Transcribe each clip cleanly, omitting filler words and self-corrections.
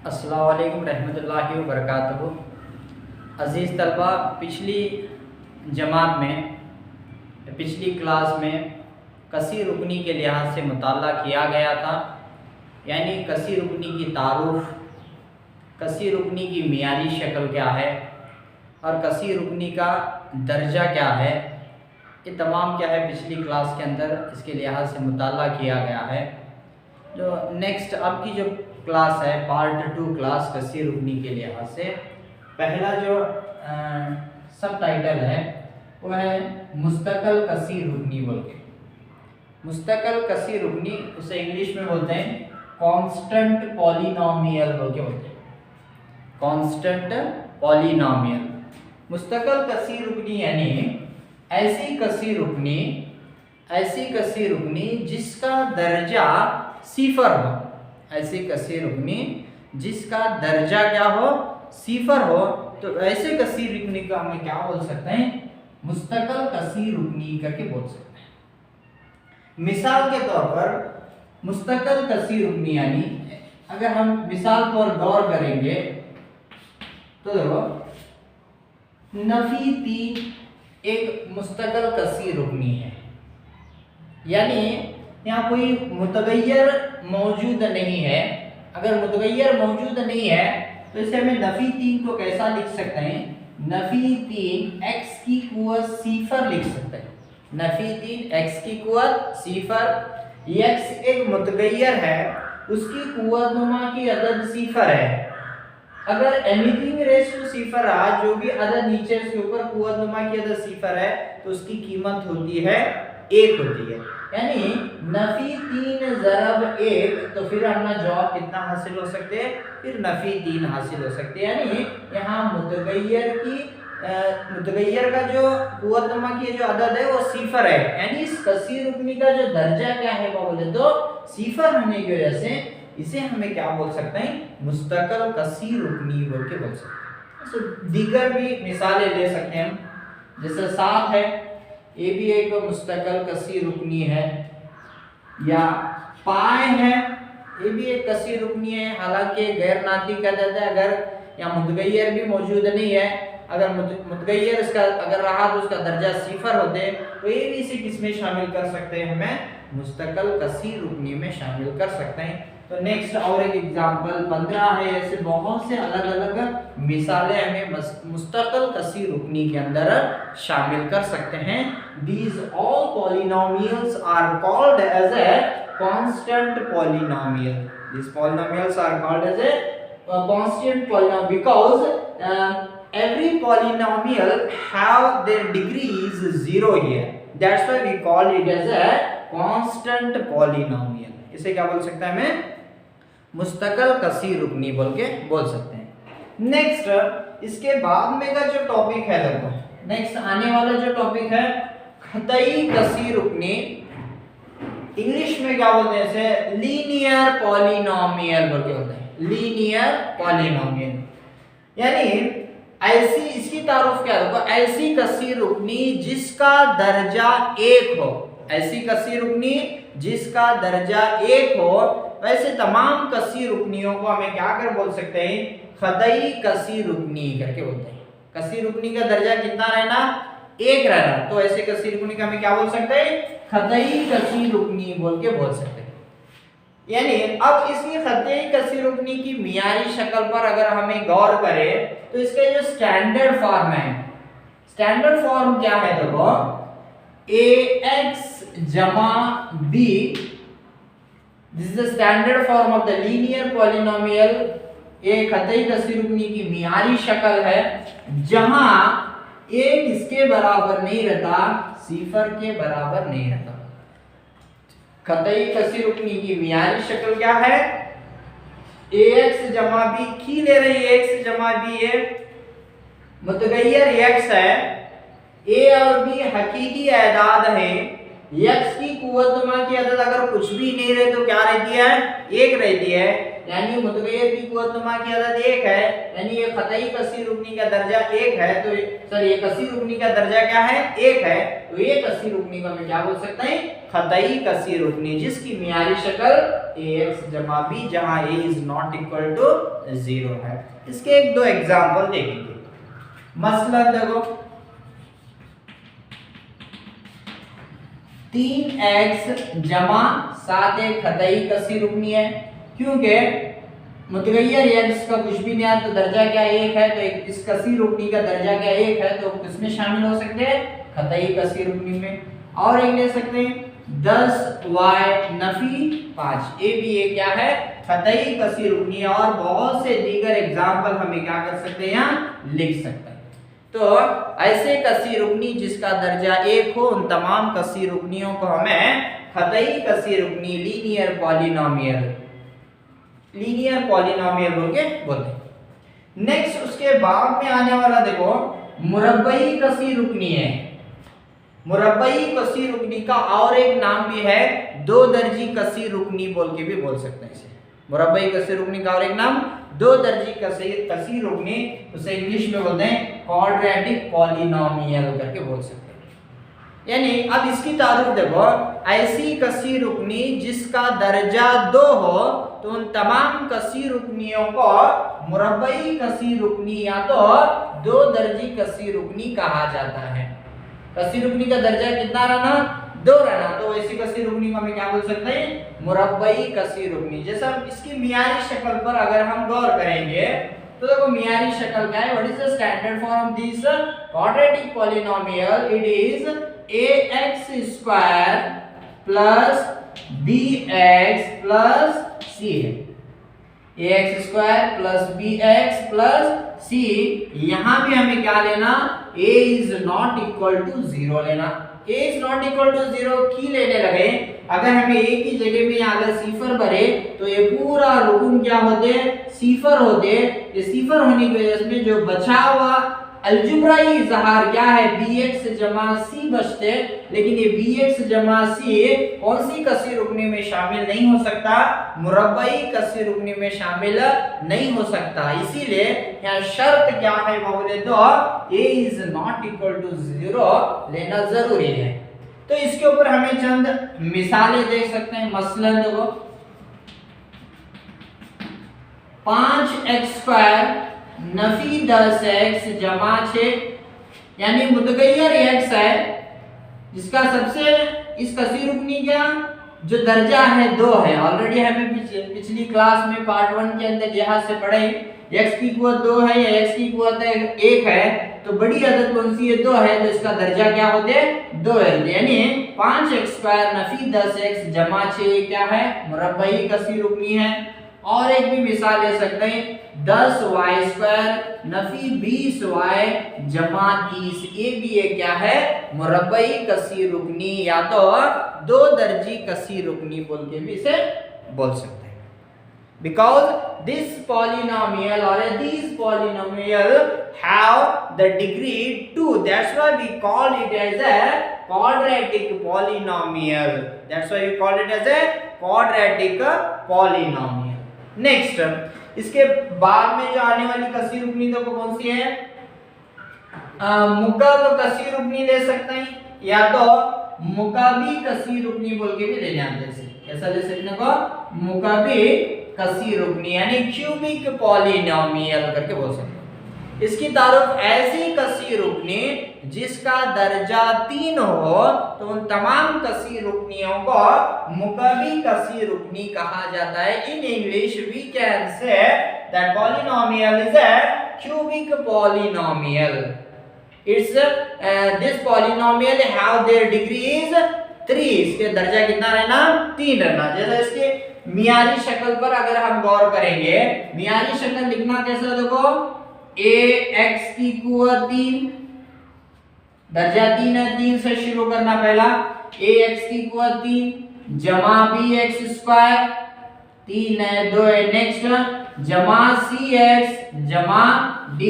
अस्सलाम वालेकुम रहमतुल्लाहि व बरकातहू। अज़ीज़ तलबा, पिछली जमात में पिछली क्लास में कसी रुकनी के लिहाज से मुताला किया गया था, यानी कसी रुकनी की तारुफ़, कसी रुकनी की मियारी शक्ल क्या है और कसी रुकनी का दर्जा क्या है। ये तमाम क्या है पिछली क्लास के अंदर इसके लिहाज से मुताला किया गया है। जो नेक्स्ट अब की जो क्लास है पार्ट 2 क्लास कसी रुकनी के लिहाज से, पहला जो सब टाइटल है वो है मुस्तकल कसी रुकनी बोल के। मुस्तकल कसी रुकनी उसे इंग्लिश में बोलते हैं कांस्टेंट पॉलिनोमियल बोल के बोलते हैं, कांस्टेंट पॉलिनोमियल। मुस्तकल कसी रुकनी यानी ऐसी कसी रुकनी जिसका दर्जा सिफर हो, ऐसी कसी रुकनी जिसका दर्जा क्या हो, सिफर हो। तो ऐसे कसी रुकनी का हम क्या बोल सकते हैं, मुस्तकल कसी रुकनी करके बोल सकते हैं। मिसाल के तौर पर मुस्तकल कसी रुकनी यानी अगर हम मिसाल पर गौर करेंगे तो देखो नफी 3 एक मुस्तकल कसी रुकनी है, यानी यहाँ कोई मुतगय्यर मौजूद नहीं है। अगर मुतगय्यर मौजूद नहीं है तो इसे हमें नफी 3 को कैसा लिख सकते हैं, नफी 3 x की कुव्वत सिफर लिख सकते हैं। नफी 3 x की कुव्वत सिफर, x एक मुतगय्यर है, उसकी कुव्वत नुमा की अदद सिफर है। अगर एनीथिंग रेज़ टू सिफर रहा, जो भी अदद नीचे उसके ऊपर कुव्वत नुमा की अदद सिफर है, तो उसकी कीमत होती है 1 होती है। यानी नफी 3 ज़रब 1, तो फिर हमारा जवाब कितना हासिल हो सकते हैं, फिर नफी 3 हासिल हो सकते हैं। यानी यहाँ मुतगय्यर का जो कुव्वत नुमा की जो अदद है वो सिफर है, यानी इस कसी रुकनी का जो दर्जा क्या है वो बोले तो सिफर होने की वजह से इसे हमें क्या बोल सकते हैं, मुस्तकल कसी रुकनी बोल के बोल सकते हैं। दीगर भी मिसालें ले सकते हैं हम, जैसे 7 है, ये भी एक मुस्तकल कसी रुकनी है, या पाए है, ये भी एक कसी रुकनी है, हालांकि गैर नाती का अदद है। अगर यहाँ मुतगय्यर भी मौजूद नहीं है, अगर मुतगय्यर इसका अगर रहा तो उसका दर्जा सिफर होते, तो ये भी इसी किस में शामिल कर सकते हैं, हमें मुस्तकल कसी रुकनी में शामिल कर सकते हैं। तो नेक्स्ट और एक एग्जांपल 15 है, ऐसे बहुत से अलग अलग मिसालें हमें मुस्तकल कसी रुकनी के अंदर शामिल कर सकते हैं। These all polynomials are called as a constant polynomial. These polynomials are called as a constant polynomial because every polynomial have their degree is 0 here. That's why we call it as a constant polynomial. इसे क्या बोल सकते हैं, हमें मुस्तकल कसी रुकनी बोल के बोल सकते हैं। नेक्स्ट इसके बाद में का जो टॉपिक है, देखो नेक्स्ट आने वाला जो टॉपिक है खतई कसी रुकनी, इंग्लिश में क्या बोलते हैं इसे, लीनियर पॉलिनोमियल बोल के बोलते हैं, लीनियर पॉलिनोमियल। यानी ऐसी, इसकी तारुफ क्या है, ऐसी कसी रुकनी जिसका दर्जा 1 हो, ऐसी कसी रुकनी जिसका दर्जा 1 हो। वैसे तमाम कसी रुकनियों को हमें क्या कर बोल सकते हैं, खतई कसी रुकनी करके बोलते हैं। कसी रुकनी का दर्जा कितना रहना, 1 रहना, तो ऐसे कसी रुकनी का हमें क्या बोल सकते हैं, खतई कसी रुकनी बोल के बोल सकते हैं। यानी अब इसकी खतई कसी रुकनी की मियारी शक्ल पर अगर हमें गौर करें तो इसका जो स्टैंडर्ड फॉर्म है, स्टैंडर्ड फॉर्म क्या है, देखो ax जमा b, this is the standard form of the linear polynomial. एक खतई कसी रुकनी की मियारी शक्ल है जहां a किसके बराबर नहीं रहता, सिफर के बराबर नहीं रहता। खतई कसी रुकनी की मियारी शक्ल क्या है, ax जमा b, की ले रही है x जमा b है, मुतगय्यर x है, a और b हकीकी एदाद है, x की कुव्वत नुमा की अदद अगर कुछ भी नहीं रहे तो क्या रहती है, 1 रहती है। यानी मुतगय्यर की कुव्वतनुमा की अदद 1 है, यानी ये क़तई कसीर रुकनी का दर्जा 1 है, तो सॉरी ये कसीर रुकनी का दर्जा क्या है 1 है, तो ये कसीर रुकनी को हम क्या बोल सकते हैं क़तई कसीर रुकनी, जिसकी मियारी शक्ल ax जमा b जहां a is not equal to 0 है। इसके एक दो एग्जांपल देखेंगे। मसलन देखो 3x जमा 7 एक क़तई कसीर रुकनी है, क्योंकि मुतगय्यर x का कुछ भी नहीं है तो दर्जा क्या 1 है, तो इस कसीर रुकनी का दर्जा क्या 1 है, तो किसमें शामिल हो सकते हैं क़तई कसीर रुकनी में। और एक ले सकते हैं 10y नफी 5, ये भी ये क्या है क़तई कसीर रुकनी है, और बहुत से दीगर एग्जाम्पल हमें क्या कर सकते हैं यहाँ लिख सकते हैं। तो ऐसे कसीर रुकनी जिसका दर्जा 1 हो, उन तमाम कसीर रुकनियों को हमें क़तई कसीर रुकनी लीनियर पॉलिनोमियल बोल के बोलते हैं। नेक्स्ट उसके बाद में आने वाला देखो मुरब्बई कसीर रुकनी है। मुरब्बई कसीर रुकनी का और एक नाम भी है दो दर्जी कसीर रुकनी बोल के भी बोल सकते हैं इसे। मुरब्बई कसीर रुकनी का और एक नाम दो दर्जी कसीर रुकनी, उसे इंग्लिश में बोलते हैं क्वाड्रेटिक पॉलिनोमियल करके बोल सकते हैं। यानी अब इसकी तारुफ देखो, ऐसी कसीर रुकनी जिसका दर्जा 2 हो, तो उन तमाम कसीर रुकनियों को मुरब्बई कसीर रुकनी या तो दो दर्जी कसीर रुकनी कहा जाता है। कसीर रुकनी का दर्जा कितना रहना 2 रहना, तो ऐसी कसीर रुकनी को हम क्या बोल सकते हैं मुरब्बई कसीर रुकनी। जैसे हम इसकी मियारी शक्ल पर अगर हम गौर करेंगे तो देखो मियारी शक्ल क्या है, what is the standard form of this quadratic polynomial, it is ax square plus bx plus c है। ax square plus bx plus c, यहां भी हमें क्या लेना a is not equal to 0 लेना। a is not equal to 0 की लेने लगे, अगर हमें a की जगह में अगर सिफर भरे तो ये पूरा रुकन क्या होते सिफर होते। ये सिफर होने की वजह से जो बचा हुआ अलजेब्राई इजहार क्या है bx जमा c बचते, लेकिन ये bx जमा c कौन सी कसीर रुकनी में शामिल नहीं हो सकता, मुरब्बई कसीर रुकनी में शामिल नहीं हो सकता। इसीलिए यहाँ शर्त क्या है वो बोले तो a is not equal to 0 लेना जरूरी है। तो इसके ऊपर हमें चंद मिसालें देख सकते हैं। मसलन देखो 5x स्क्वायर नफी 10x जमा 6, यानी मुतगय्यर x है जिसका सबसे इस कसीर रुकनी का जो दर्जा है 2 है। ऑलरेडी हमें पिछली क्लास में पार्ट 1 के अंदर लिहाज से पढ़े x की कुव्वत 2 है या x की कुव्वत 1 है, तो बड़ी अदद कौन सी है 2 है, तो इसका दर्जा क्या होते 2 है। यानी 5x स्क्वायर नफी 10x जमा 6 क्या है मुरब्बई कसीर रुकनी है। और एक भी मिसाल ले सकते हैं 10y स्क्वायर नफी 20y जमा 30, ये भी ये क्या है मुरब्बई कसीर रुकनी या तो दो दर्जी कसीर रुकनी बोल के भी इसे बोल सकते हैं। बिकॉज दिस पॉलिनोमियल और these polynomial have the degree 2, that's why we call it as a quadratic polynomial, that's why we call it as a quadratic polynomial। Next इसके बाद में जो आने वाली कसीर रुकनी तो कौन सी है, मुकब कसीर रुकनी ले सकते हैं या तो मुकाबी कसीर रुकनी बोल के भी ले जाते हैं। कैसा ले सकते को मुकाबी कसीर रुकनी यानी क्यूबिक पॉलिनोमियल करके बोल सकते हैं। इसकी तारुफ ऐसी कसीर रुकनी जिसका दर्जा 3 हो, तो उन तमाम कसीर रुकनियों को मुकबी कसीर रुकनी कहा जाता है। In English we can say that polynomial is a cubic polynomial. It's this polynomial have their degree is 3, इसके दर्जा कितना रहना 3 रहना। जैसे इसके मियारी शक्ल पर अगर हम गौर करेंगे, मियारी शक्ल लिखना कैसा देखो ax की कुव्वत 3, दर्जा 3 है, 3 से शुरू करना पहला, ax की कुव्वत 3 जमा bx स्क्वायर 3 है 2 है, नेक्स्ट जमा cx जमा d।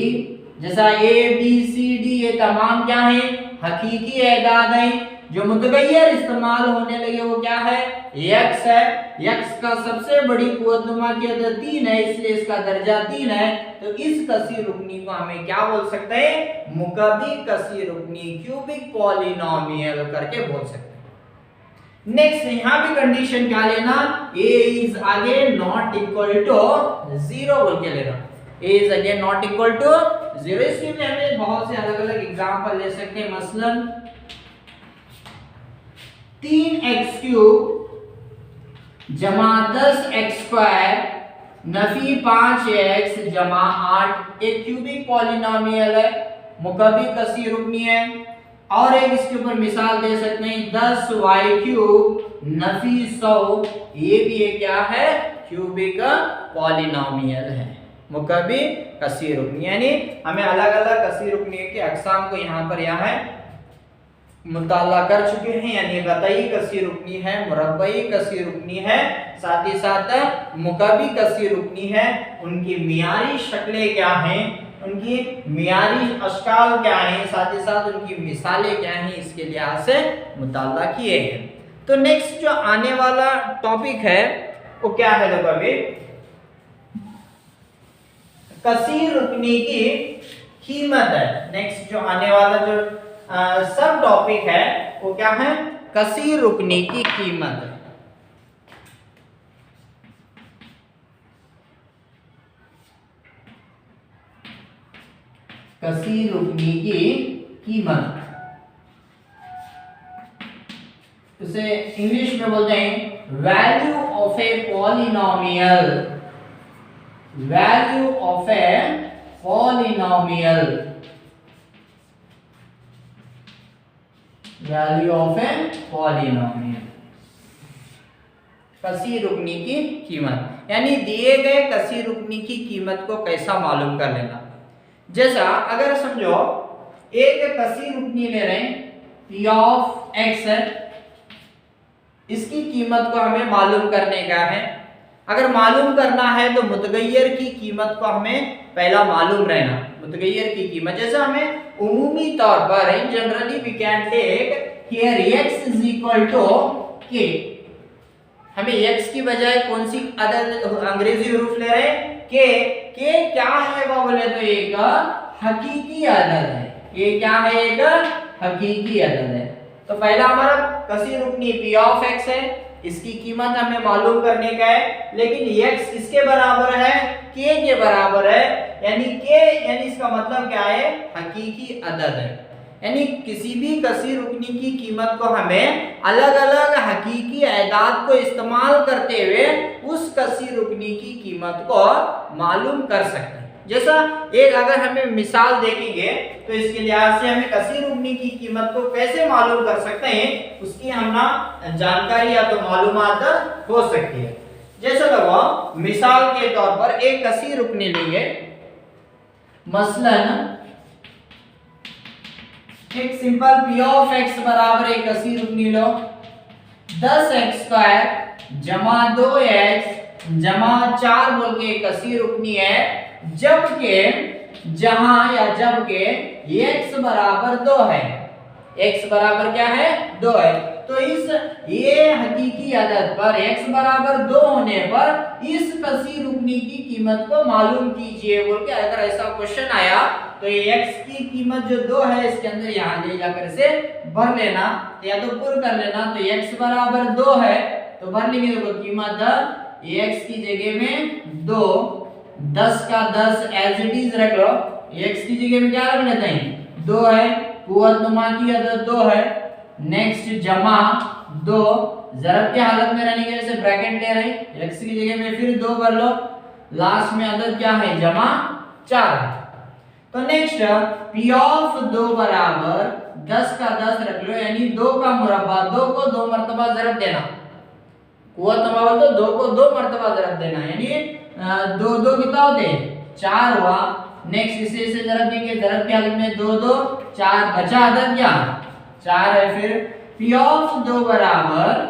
जैसा a b c d ये तमाम क्या है हकीकी एदाद है, जो मुतगय्यर इस्तेमाल होने लगे वो क्या है, x है। x का सबसे बड़ी कुव्वतनुमा की अदद 3 है, इसलिए इसका दर्जा 3 है। तो इस कसीर रुकनी को हमें क्या बोल सकते हैं, मुकब्बी कसीर रुकनी, क्यूबिक पॉलिनोमियल करके बोल सकते हैं। नेक्स्ट यहां भी कंडीशन क्या लेना, a is again not equal to 0 बोल के लेना, a is again not equal to 0। इसके लिए हमें बहुत से अलग अलग एग्जांपल ले सकते हैं। मसलन 3x³ जमा 10x² नफी 5x जमा 8 एक क्यूबिक पॉलिनोमियल है, मुकब्बी कसीर रुकनी है। और एक इसके ऊपर मिसाल दे सकते हैं 10y³ नफी 100, ये भी एक क्या है, क्यूबिक पॉलिनोमियल है, मुकब्बी कसीर रुकनी। यानी हमें अलग अलग कसीर रुकनी के अक़साम को यहाँ पर है मुताला कर चुके हैं। यानी गतई कसीर रुकनी है, मुरब्बई कसीर रुकनी है, साथ ही साथ मुकब्बी कसीर रुकनी है। उनकी मियारी शक्लें क्या हैं, उनकी मियारी अशकाल क्या हैं, साथ ही साथ उनकी मिसालें क्या हैं, इसके लिहाज से मुताला किए हैं। तो नेक्स्ट जो आने वाला टॉपिक है वो क्या है लोग, अभी कसीर रुकनी की कीमत है। नेक्स्ट जो आने वाला जो सब टॉपिक है वो क्या है, कसीर रुकनी की कीमत है। कसीर रुकनी की कीमत, उसे इंग्लिश में बोलते हैं value of a polynomial, value of a polynomial, value of a polynomial, कसीर रुकनी की कीमत। यानी दिए गए कसीर रुकनी की कीमत को कैसा मालूम कर लेना। जैसा अगर समझो एक कसीर रुकनी ले रहे हैं p ऑफ x है, इसकी कीमत को हमें मालूम करने का है। अगर मालूम करना है तो मुतगय्यर की कीमत को हमें पहला मालूम रहना, मुतगय्यर की कीमत। जैसे हमें उमूमी तौर पर in generally we can take here x is equal to k। हमें x की बजाय कौन सी अदद अंग्रेजी हरूफ ले रहे हैं, k। k क्या है वो बोले तो एक हकीकी अदद है, ये क्या है, एक हकीकी अदद है। तो पहला हमारा कसीर रुकनी p ऑफ x है, इसकी कीमत हमें मालूम करने का है। लेकिन x किसके बराबर है, k के बराबर है। यानी k यानी इसका मतलब क्या है, हकीकी अदद है। यानी किसी भी कसीर रुकनी की कीमत को हमें अलग अलग हकीकी अदाद को इस्तेमाल करते हुए उस कसीर रुकनी की कीमत को मालूम कर सकते हैं। जैसा एक अगर हमें मिसाल देखेंगे तो इसके लिहाज से हमें कसीर रुकनी की कीमत को कैसे मालूम कर सकते हैं, उसकी हम जानकारी या तो मालूमात हो सकती है। जैसे देखो मिसाल के तौर पर एक कसीर रुकनी लेंगे, मसलन एक सिंपल p ऑफ x बराबर एक कसीर रुकनी लो 10x² जमा 2x जमा 4 बोल के एक कसीर रुकनी है, जबकि जहां या जबकि x बराबर 2 है, x बराबर क्या है, 2 है। तो इस ये हकीकी अदद पर x बराबर 2 होने पर इस कसीर रुकनी की कीमत को मालूम कीजिए बोल के अगर ऐसा क्वेश्चन आया तो ये x की कीमत जो 2 है इसके अंदर यहाँ ले जाकर से भर लेना, या तो पुर कर लेना। तो x बराबर 2 है तो भर लेंगे, तो कीमत x की जगह में 2, 10 का 10 एज इट इज रख लो, x की जगह में क्या रख लेते हैं, 2 है, कुव्वतनुमा की अदद 2 है। नेक्स्ट जमा 2, ज़रब की हालत में रहने के वजह से ब्रैकेट ले रहे हैं, x की जगह में फिर 2 भर लो, लास्ट में अदद क्या है, जमा 4 है। तो नेक्स्ट p ऑफ 2 बराबर 10 का 10 रख लो, यानी 2 का मुरब्बा, 2 को 2 मरतबा ज़रब देना, कुव्वतनुमा बोल तो 2 को 2 मरतबा ज़रब देना, यानी 2 2 कितना होते हैं, 4 हुआ। नेक्स्ट इसे ज़रब देंगे, ज़रब की हालत में 2 2 4 बचा अदद क्या 4 है। फिर p ऑफ 2 बराबर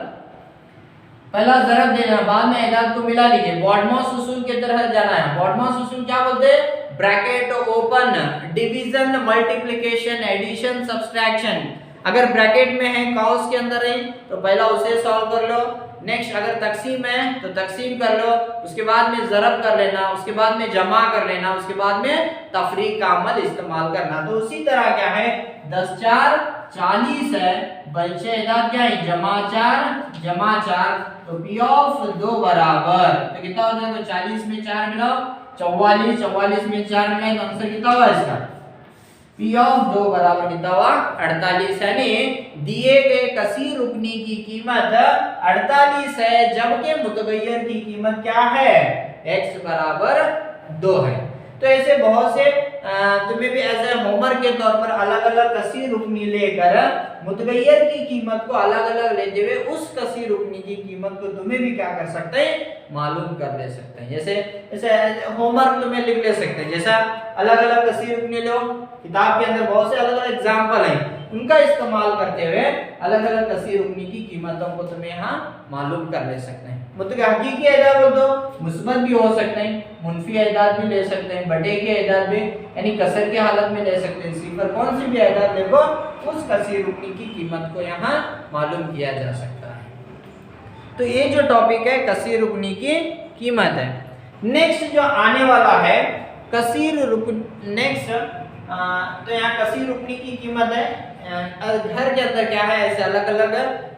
पहला ज़रब देना, बाद में अदाद को मिला लीजिए, बॉडमॉस उसूल की तरह जाना है। बॉडमॉस उसूल क्या बोलते हैं, bracket open, division, multiplication, addition, subtraction. अगर ब्रैकेट में है कॉस के अंदर है तो पहला उसे सॉल्व कर लो। नेक्स्ट अगर तकसीम है तो तकसीम कर लो, उसके बाद में ज़रब कर लेना, उसके बाद में जमा कर लेना, उसके बाद में तफरीक का अमल इस्तेमाल करना। तो उसी तरह क्या है 10 4 40 है, बचे इधर क्या है जमा 4 तो पी ऑफ 2 बराबर तो कितना हो जाएगा 40 में 4 मिलाओ 44, 44 में 4 मिलाए तो आंसर कितना हुआ इसका पी ऑफ 2 बराबर कितना हुआ 48। यानी दिए गए कसीर रुकनी की कीमत 48 है जबकि मुतगय्यर की कीमत क्या है x बराबर 2 है। तो ऐसे बहुत से तुम्हें भी ऐसे होमवर्क के तौर पर अलग अलग कसीर रुकनी लेकर मुतगय्यर की कीमत को अलग अलग लेते हुए उस कसीर रुकनी की कीमत को तुम्हें भी क्या कर सकते हैं मालूम कर ले सकते हैं। जैसे होमवर्क तुम्हें लिख ले सकते हैं, जैसा अलग अलग कसीर रुकनी लो, किताब के अंदर बहुत से अलग अलग एग्जाम्पल हैं, उनका इस्तेमाल करते हुए अलग अलग कसीर रुकनी की कीमतों को तुम्हें यहाँ मालूम कर ले सकते हैं। मतलब हकीकी एदाद बोल दो मुस्बत भी हो सकते हैं, मुनफी एदाद भी ले सकते हैं, बटे के एदाद भी यानी कसर के हालत में ले सकते हैं। सिफर कौन सी भी एदाद देखो उस कसीर रुकनी की कीमत को यहाँ मालूम किया जा सकता है। तो ये जो टॉपिक है कसीर रुकनी की कीमत है। नेक्स्ट जो आने वाला है कसीर रुकन नेक्स्ट तो यहाँ कसीर रुकनी की कीमत है। घर के अंदर क्या है ऐसे अलग अलग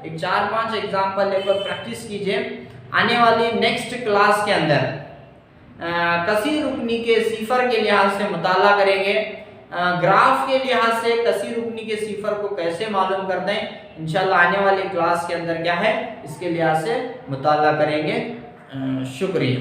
एक 4-5 एग्जाम्पल लेकर प्रैक्टिस कीजिए। आने वाली नेक्स्ट क्लास के अंदर कसीर रुकनी के सिफर के लिहाज से मुताला करेंगे, ग्राफ के लिहाज से कसीर रुकनी के सिफर को कैसे मालूम करते हैं इंशाल्लाह आने वाली क्लास के अंदर क्या है इसके लिहाज से मुताला करेंगे। शुक्रिया।